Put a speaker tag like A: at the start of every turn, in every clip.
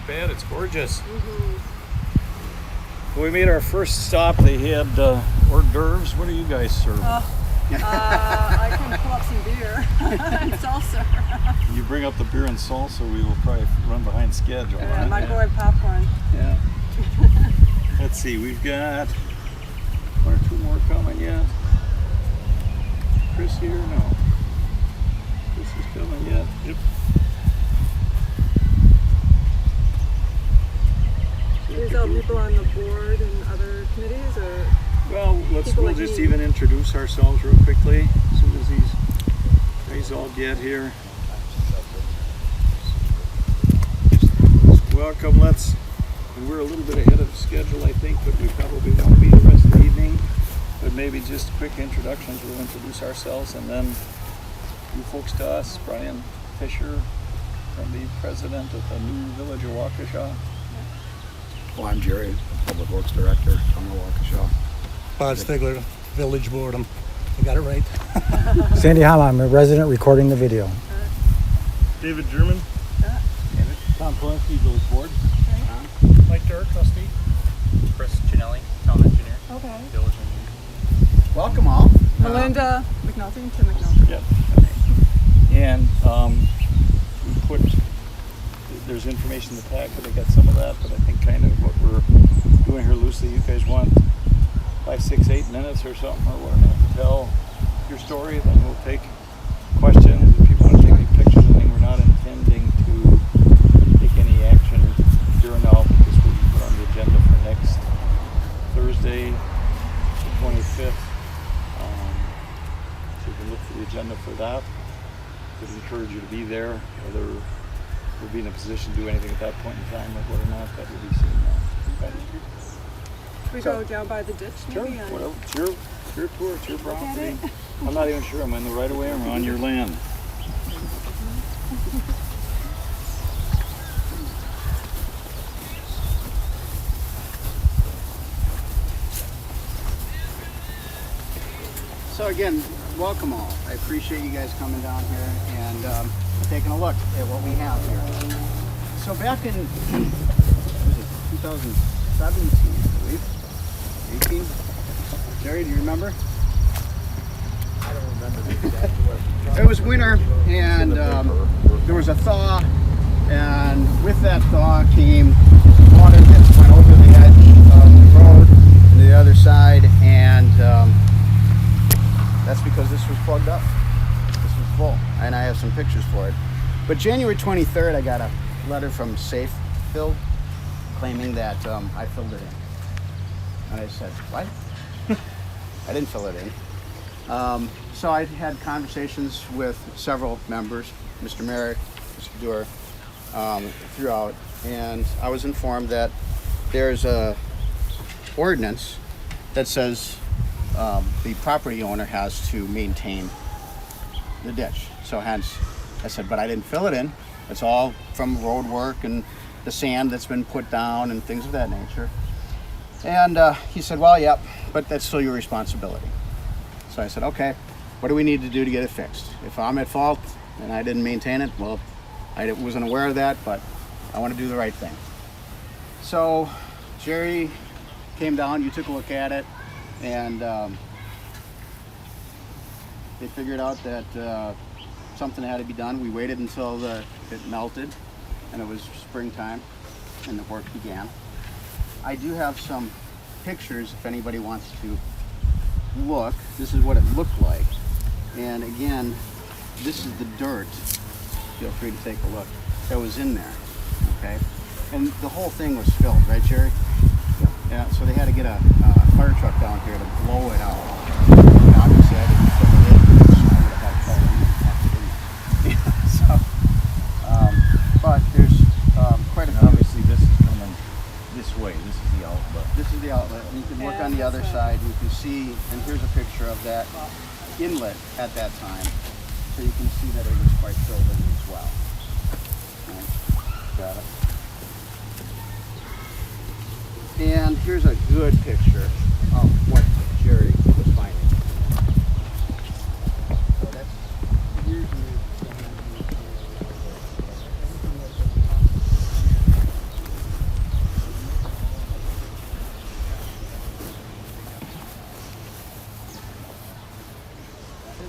A: bad. It's gorgeous.
B: When we made our first stop, they had hors d'oeuvres. What do you guys serve?
C: I can pull up some beer and salsa.
B: You bring up the beer and salsa, we will probably run behind schedule.
C: Yeah, microwave popcorn.
B: Yeah. Let's see, we've got one or two more coming yet. Chris here? No. Chris is coming yet. Yep.
C: These all people on the board and other committees, or?
B: Well, we'll
C: like
B: just
C: me.
B: even introduce ourselves real quickly as soon as these guys all get here. Welcome, and we're a little bit ahead of schedule, I think, but we probably won't be the rest of the evening. But maybe just quick introductions. We'll introduce ourselves and then you folks to us. Brian Fisher, from the president of the new village of Waukesha.
D: Well, I'm Jerry, Public Works Director from Waukesha.
E: Bob Stigler, Village Board. I got it right.
F: Sandy Hamm, I'm a resident recording the video.
G: David German.
B: Tom Polanski, Village Board.
G: Mike Durr, trustee.
A: Chris Ginelli, town engineer.
C: Okay.
A: Village engineer.
D: Welcome all.
C: Melinda McNulty to McNulty.
B: Yep. And we put, there's information in the packet, I got some of that, but I think kind of what we're doing here loosely, you guys want 5, 6, 8 minutes or something, or whatever, to tell your story, then we'll take questions. If you want to take any pictures, I think we're not intending to take any action during now, because we'll be put on the agenda for next Thursday, the 25th. So you can look for the agenda for that. Would encourage you to be there, whether we'll be in a position to do anything at that point in time, or whether or not that will be seen.
C: Should we go down by the ditch
B: Sure,
C: maybe?
B: well, it's your tour, it's your property. I'm not even sure I'm in the right of way or I'm on your land.
D: So again, welcome all. I appreciate you guys coming down here and taking a look at what we have here. So back in 2017, I believe, 18. Jerry, do you remember?
E: I don't remember the exact word.
D: It was winter, and there was a thaw, and with that thaw came water that went over the edge of the road to the other side, and that's because this was plugged up. This was full, and I have some pictures for it. But January 23rd, I got a letter from Safe Fill claiming that I filled it in. And I said, what? I didn't fill it in. So I had conversations with several members, Mr. Merrick, Mr. Durr, throughout, and I was informed that there's a ordinance that says the property owner has to maintain the ditch. So hence, I said, but I didn't fill it in. It's all from road work and the sand that's been put down and things of that nature. And he said, well, yep, but that's still your responsibility. So I said, okay, what do we need to do to get it fixed? If I'm at fault and I didn't maintain it, well, I wasn't aware of that, but I want to do the right thing. So Jerry came down, you took a look at it, and they figured out that something had to be done. We waited until it melted and it was springtime and the work began. I do have some pictures if anybody wants to look. This is what it looked like. And again, this is the dirt. Feel free to take a look. That was in there, okay? And the whole thing was filled, right, Jerry? Yep. Yeah, so they had to get a fire truck down here to blow it out. And obviously, I didn't fill it in, so I would have had trouble in it. So, but there's quite a few.
B: Obviously, this is coming this way. This is the outlet.
D: This is the outlet. You can look on the other side. You can see, and here's a picture of that inlet at that time. So you can see that it was quite filled in as well. Right. Got it. And here's a good picture of what Jerry was finding. So that's usually But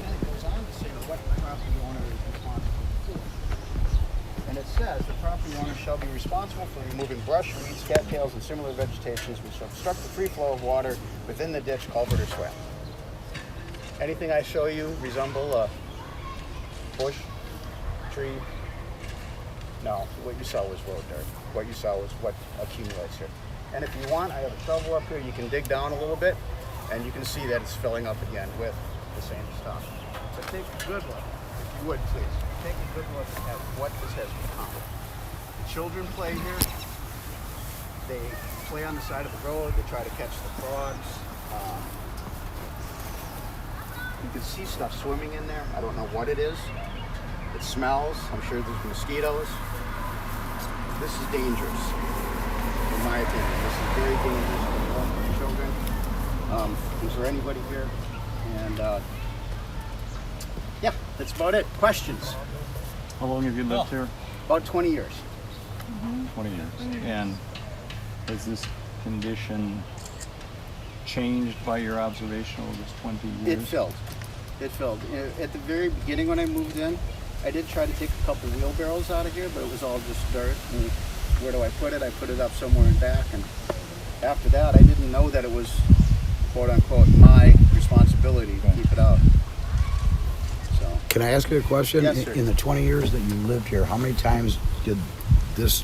D: then it goes on to say what the property owner is responsible for. And it says the property owner shall be responsible for removing brush, weeds, cattails, and similar vegetations which obstruct the free flow of water within the ditch, culvert, or swale. Anything I show you resemble a bush, tree? No, what you saw was road dirt. What you saw was what accumulates here. And if you want, I have a shovel up here. You can dig down a little bit, and you can see that it's filling up again with the same stuff. So take a good look, if you would, please. Take a good look at what this has become. The children play here. They play on the side of the road. They try to catch the frogs. You can see stuff swimming in there. I don't know what it is. It smells. I'm sure there's mosquitoes. This is dangerous, in my opinion. This is very dangerous for children. Is there anybody here? And yeah, that's about it. Questions?
B: How long have you lived here?
D: About 20 years.
B: 20 years. And has this condition changed by your observation over this 20 years?
D: It filled. It filled. At the very beginning when I moved in, I did try to take a couple wheelbarrows out of here, but it was all just dirt. And where do I put it? I put it up somewhere in back. And after that, I didn't know that it was, quote unquote, my responsibility to keep it out. So.
H: Can I ask you a question?
D: Yes, sir.
H: In the 20 years that you lived here, how many times did this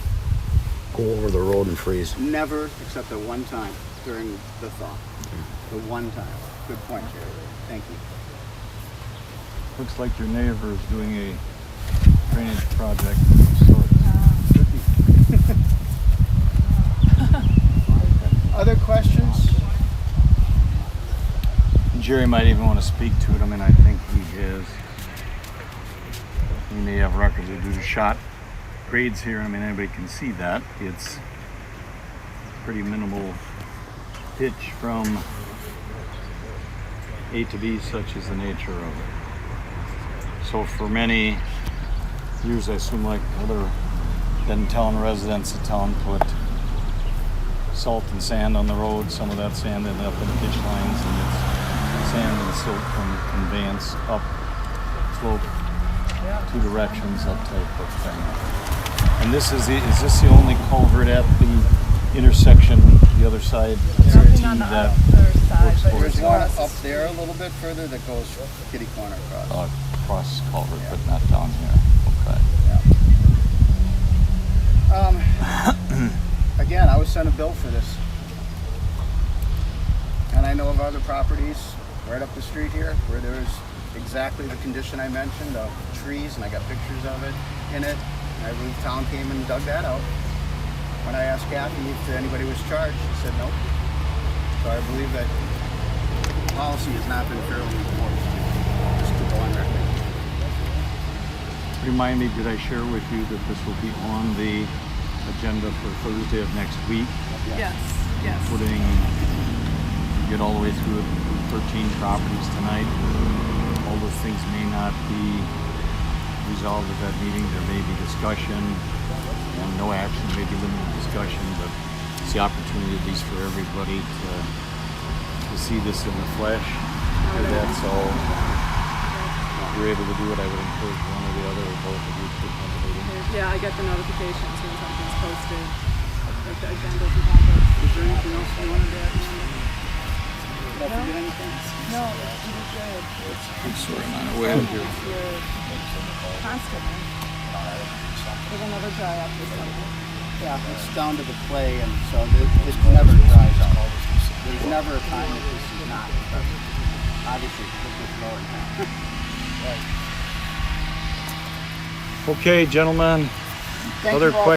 H: go over the road and freeze?
D: Never, except at one time during the thaw. The one time. Good point, Jerry. Thank you.
B: Looks like your neighbor is doing a drainage project of sorts.
D: Other questions?
B: Jerry might even want to speak to it. I mean, I think he may have records due to shot grades here. I mean, anybody can see that. It's pretty minimal pitch from A to B, such is the nature of it. So for many years, I assume, like other Benton residents, the town put salt and sand on the road. Some of that sand ended up in the ditch lines, and it's sand and silt from conveyance up slope, two directions, that type of thing. And is this the only culvert at the intersection, the other side?
C: Nothing on the other side, but
D: There's one
C: across.
D: up there a little bit further that goes kitty corner across.
B: Cross culvert, but not down here. Okay.
D: Again, I was sent a bill for this. And I know of other properties right up the street here where there's exactly the condition I mentioned of trees, and I got pictures of it in it. And I believe town came and dug that out. When I asked Kathy if anybody was charged, she said nope. So I believe that policy has not been fairly enforced. Just to go on record.
B: Remind me, did I share with you that this will be on the agenda for Thursday of next week?
C: Yes, yes.
B: Get all the way through 13 properties tonight. All those things may not be resolved at that meeting. There may be discussion and no action, maybe limited discussion, but it's the opportunity, at least for everybody, to see this in the flesh. Hear that, so if you're able to do it, I would encourage one or the other or both of you to attend the meeting.
C: Yeah, I get the notifications when something's posted, like the agendas and all that.
D: Is there anything else you wanted to add? Did I forget anything?
C: No, you did good.
B: I'm sorry, I'm not aware of you.
C: You're constantly. It'll never dry up this summer.
D: Yeah, it's down to the clay, and so it never dries out. There's never a time that this is not. Obviously, look what's going on.
B: Okay, gentlemen.
D: Thank
B: Other
D: you all.
B: questions?